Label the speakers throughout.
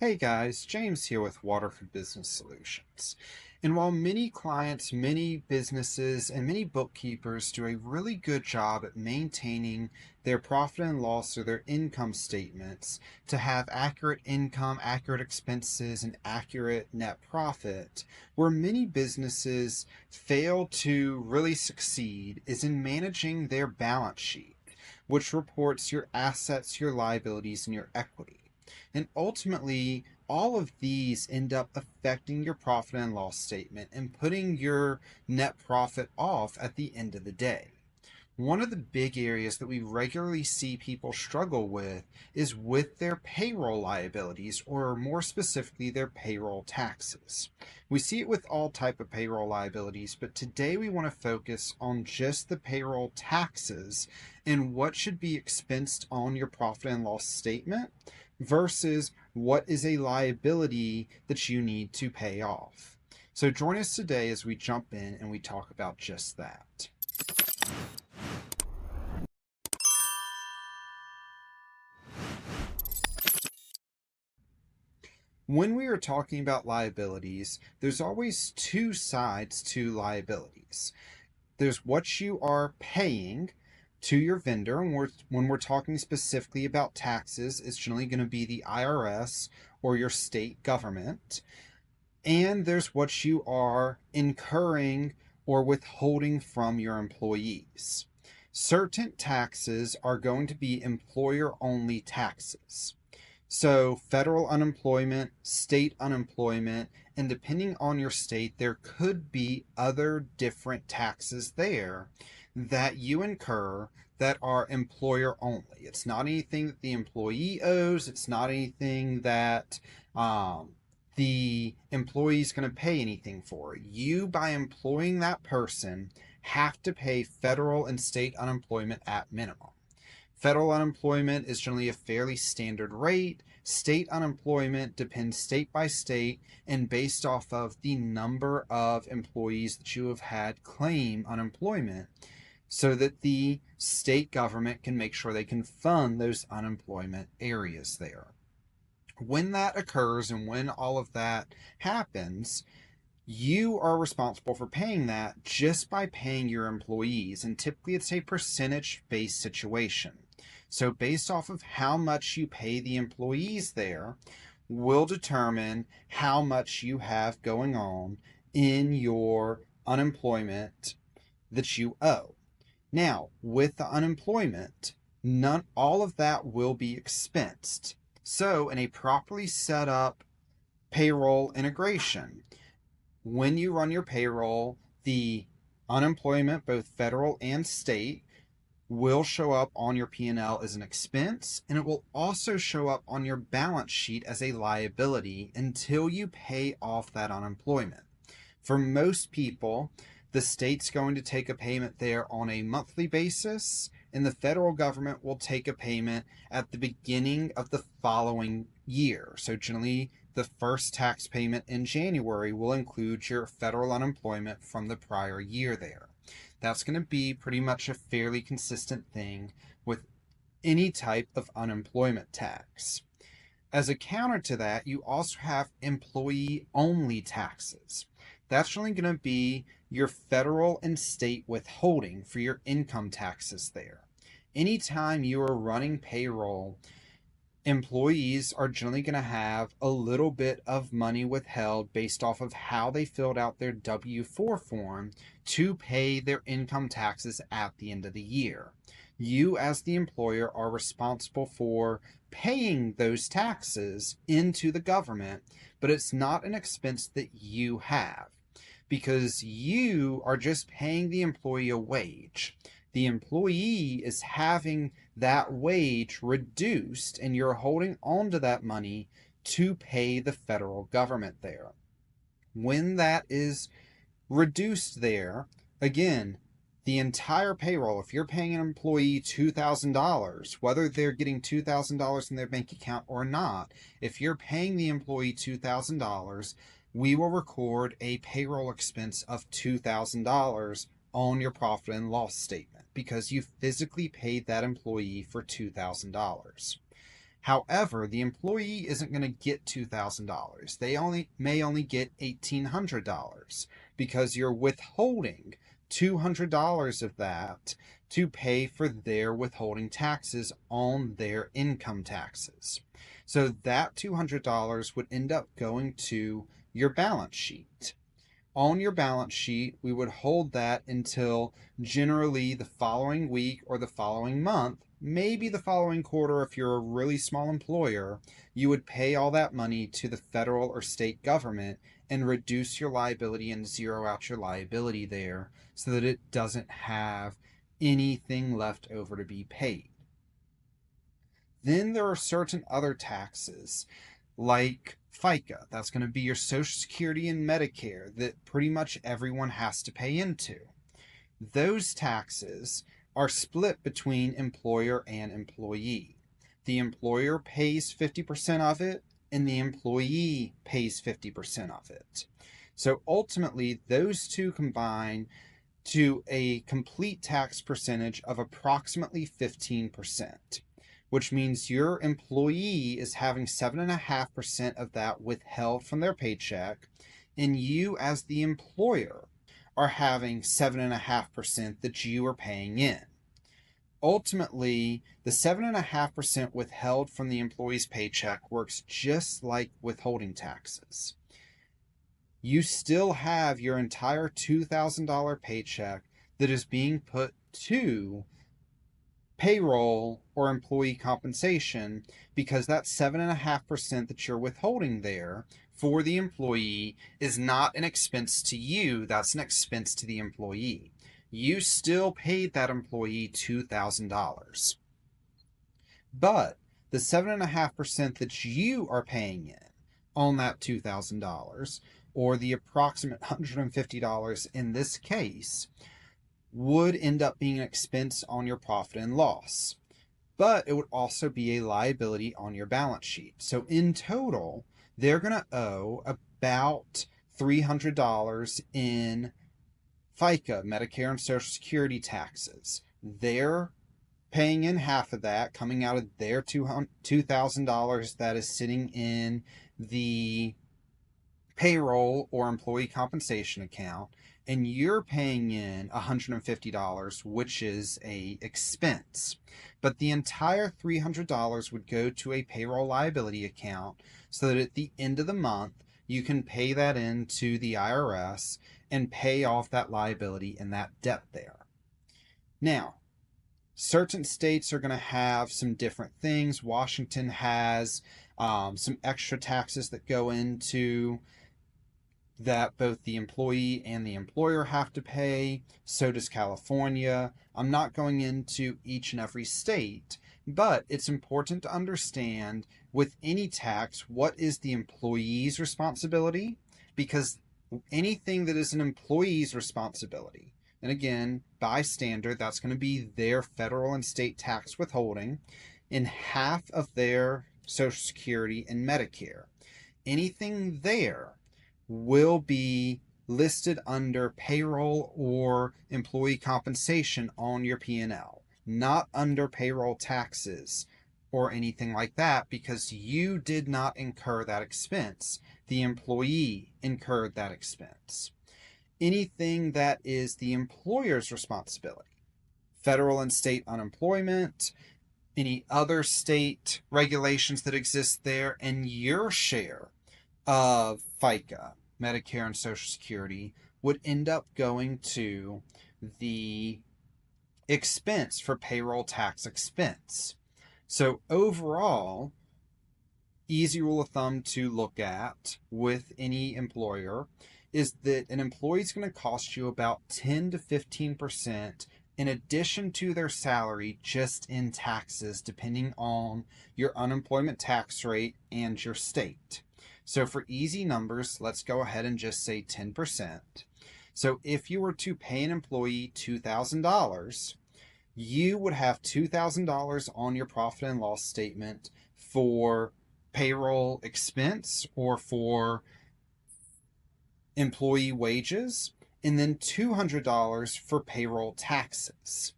Speaker 1: Hey guys, James here with Waterford Business Solutions. And while many clients, many businesses, and many bookkeepers do a really good job at maintaining their profit and loss or their income statements to have accurate income, accurate expenses, and accurate net profit, where many businesses fail to really succeed is in managing their balance sheet, which reports your assets, your liabilities, and your equity. And ultimately, all of these end up affecting your profit and loss statement and putting your net profit off at the end of the day. One of the big areas that we regularly see people struggle with is with their payroll liabilities, or more specifically, their payroll taxes. We see it with all type of payroll liabilities, but today we want to focus on just the payroll taxes and what should be expensed on your profit and loss statement versus what is a liability that you need to pay off. So join us today as we jump in and we talk about just that. When we are talking about liabilities, there's always two sides to liabilities. There's what you are paying to your vendor, and when we're talking specifically about taxes, it's generally going to be the IRS or your state government. And there's what you are incurring or withholding from your employees. Certain taxes are going to be employer-only taxes. So federal unemployment, state unemployment, and depending on your state, there could be other different taxes there that you incur that are employer only. It's not anything that the employee owes. It's not anything that the employee is going to pay anything for. You, by employing that person, have to pay federal and state unemployment at minimum. Federal unemployment is generally a fairly standard rate. State unemployment depends state by state and based off of the number of employees that you have had claim unemployment, so that the state government can make sure they can fund those unemployment areas there. When that occurs and when all of that happens, you are responsible for paying that just by paying your employees, and typically it's a percentage-based situation. So based off of how much you pay the employees there will determine how much you have going on in your unemployment that you owe. Now, with the unemployment, all of that will be expensed. So in a properly set up payroll integration, when you run your payroll, the unemployment, both federal and state, will show up on your P&L as an expense, and it will also show up on your balance sheet as a liability until you pay off that unemployment. For most people, the state's going to take a payment there on a monthly basis, and the federal government will take a payment at the beginning of the following year. So generally, the first tax payment in January will include your federal unemployment from the prior year there. That's going to be pretty much a fairly consistent thing with any type of unemployment tax. As a counter to that, you also have employee-only taxes. That's really going to be your federal and state withholding for your income taxes there. Anytime you are running payroll, employees are generally going to have a little bit of money withheld based off of how they filled out their W-4 form to pay their income taxes at the end of the year. You, as the employer, are responsible for paying those taxes into the government, but it's not an expense that you have because you are just paying the employee a wage. The employee is having that wage reduced, and you're holding on to that money to pay the federal government there. When that is reduced there, again, the entire payroll, if you're paying an employee $2,000, whether they're getting $2,000 in their bank account or not, if you're paying the employee $2,000, we will record a payroll expense of $2,000 on your profit and loss statement because you physically paid that employee for $2,000. However, the employee isn't going to get $2,000. They may only get $1,800 because you're withholding $200 of that to pay for their withholding taxes on their income taxes. So that $200 would end up going to your balance sheet. On your balance sheet, we would hold that until generally the following week or the following month, maybe the following quarter if you're a really small employer. You would pay all that money to the federal or state government and reduce your liability and zero out your liability there so that it doesn't have anything left over to be paid. Then there are certain other taxes like FICA. That's going to be your Social Security and Medicare that pretty much everyone has to pay into. Those taxes are split between employer and employee. The employer pays 50% of it and the employee pays 50% of it. So ultimately, those two combine to a complete tax percentage of approximately 15%. Which means your employee is having 7.5% of that withheld from their paycheck, and you as the employer are having 7.5% that you are paying in. Ultimately, the 7.5% withheld from the employee's paycheck works just like withholding taxes. You still have your entire $2,000 paycheck that is being put to payroll or employee compensation because that 7.5% that you're withholding there for the employee is not an expense to you, that's an expense to the employee. You still paid that employee $2,000. But the 7.5% that you are paying in on that $2,000, or the approximate $150 in this case, would end up being an expense on your profit and loss, but it would also be a liability on your balance sheet. So in total, they're going to owe about $300 in FICA, Medicare and Social Security taxes. They're paying in half of that, coming out of their $2,000 that is sitting in the payroll or employee compensation account, and you're paying in $150, which is a expense. But the entire $300 would go to a payroll liability account so that at the end of the month, you can pay that into the IRS and pay off that liability and that debt there. Now, certain states are going to have some different things. Washington has some extra taxes that go into that both the employee and the employer have to pay. So does California. I'm not going into each and every state, but it's important to understand with any tax, what is the employee's responsibility? Because anything that is an employee's responsibility, and again, by standard, that's going to be their federal and state tax withholding in half of their Social Security and Medicare. Anything there will be listed under payroll or employee compensation on your P&L, not under payroll taxes or anything like that, because you did not incur that expense. The employee incurred that expense. Anything that is the employer's responsibility, federal and state unemployment, any other state regulations that exist there, and your share of FICA, Medicare and Social Security would end up going to the expense for payroll tax expense. So overall, easy rule of thumb to look at with any employer is that an employee is going to cost you about 10 to 15% in addition to their salary just in taxes, depending on your unemployment tax rate and your state. So for easy numbers, let's go ahead and just say 10%. So if you were to pay an employee $2,000, you would have $2,000 on your profit and loss statement for payroll expense or for employee wages, and then $200 for payroll taxes.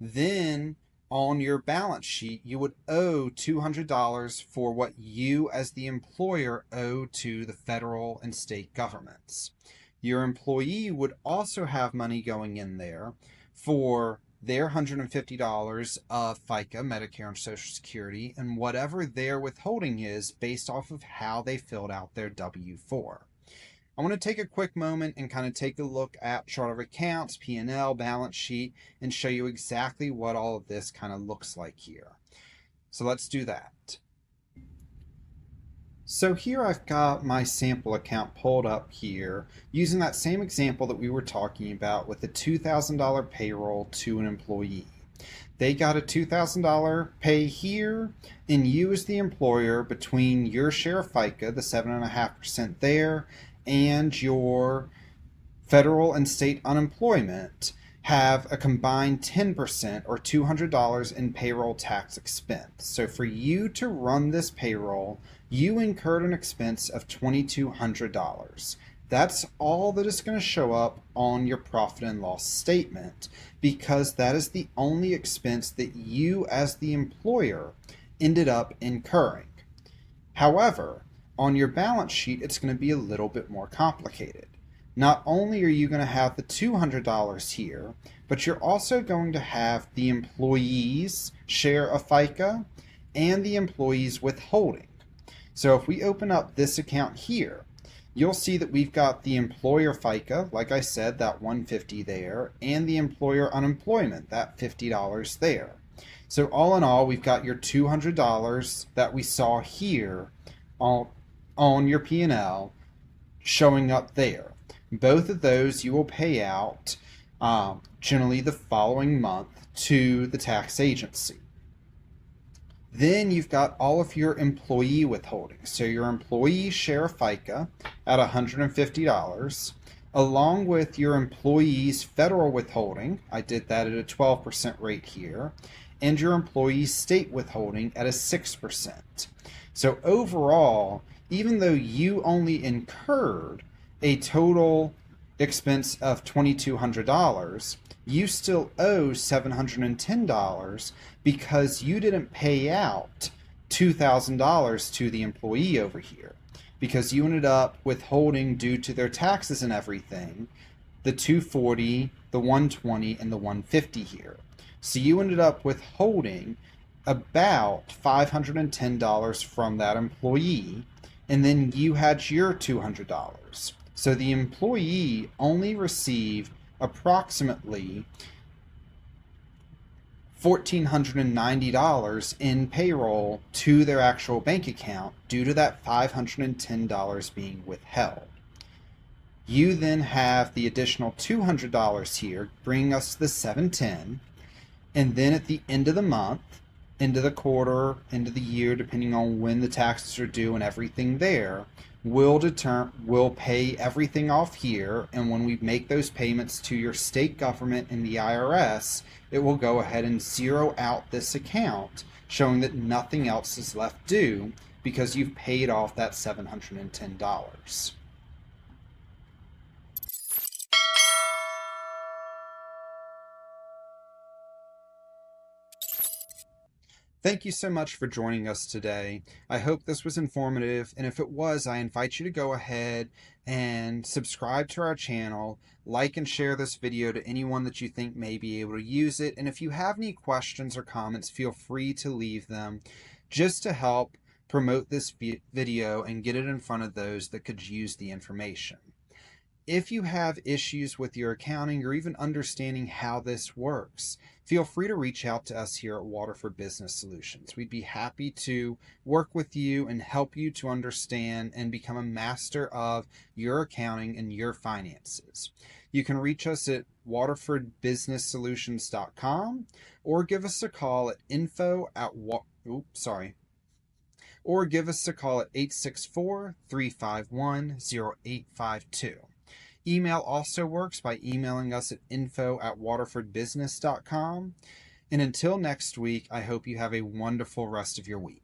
Speaker 1: Then On your balance sheet, you would owe $200 for what you as the employer owe to the federal and state governments. Your employee would also have money going in there for their $150 of FICA, Medicare, and Social Security, and whatever their withholding is based off of how they filled out their W-4. I want to take a quick moment and kind of take a look at chart of accounts, P&L, balance sheet, and show you exactly what all of this kind of looks like here. So let's do that. So here I've got my sample account pulled up here using that same example that we were talking about with the $2,000 payroll to an employee. They got a $2,000 pay here, and you as the employer, between your share of FICA, the 7.5% there, and your federal and state unemployment, have a combined 10% or $200 in payroll tax expense. So for you to run this payroll, you incurred an expense of $2,200. That's all that is going to show up on your profit and loss statement, because that is the only expense that you as the employer ended up incurring. However, on your balance sheet, it's going to be a little bit more complicated. Not only are you going to have the $200 here, but you're also going to have the employee's share of FICA and the employee's withholding. So if we open up this account here, you'll see that we've got the employer FICA, like I said, that $150 there, and the employer unemployment, that $50 there. So all in all, we've got your $200 that we saw here on your P&L showing up there. Both of those you will pay out generally the following month to the tax agency. Then you've got all of your employee withholdings. So your employee share of FICA at $150, along with your employee's federal withholding. I did that at a 12% rate here, and your employee's state withholding at a 6%. So overall, even though you only incurred a total expense of $2,200, you still owe $710 because you didn't pay out $2,000 to the employee over here, because you ended up withholding, due to their taxes and everything, the $240, the $120, and the $150 here. So you ended up withholding about $510 from that employee, and then you had your $200. So the employee only received approximately $1,490 in payroll to their actual bank account due to that $510 being withheld. You then have the additional $200 here, bringing us to the $710, and then at the end of the month, end of the quarter, end of the year, depending on when the taxes are due and everything there, we'll pay everything off here, and when we make those payments to your state government and the IRS, it will go ahead and zero out this account, showing that nothing else is left due because you've paid off that $710. Thank you so much for joining us today. I hope this was informative, and if it was, I invite you to go ahead and subscribe to our channel, like and share this video to anyone that you think may be able to use it, and if you have any questions or comments, feel free to leave them just to help promote this video and get it in front of those that could use the information. If you have issues with your accounting or even understanding how this works, feel free to reach out to us here at Waterford Business Solutions. We'd be happy to work with you and help you to understand and become a master of your accounting and your finances. You can reach us at waterfordbusinesssolutions.com or give us a call at or give us a call at 864-351-0852. Email also works by emailing us at info@waterfordbusiness.com. And until next week, I hope you have a wonderful rest of your week.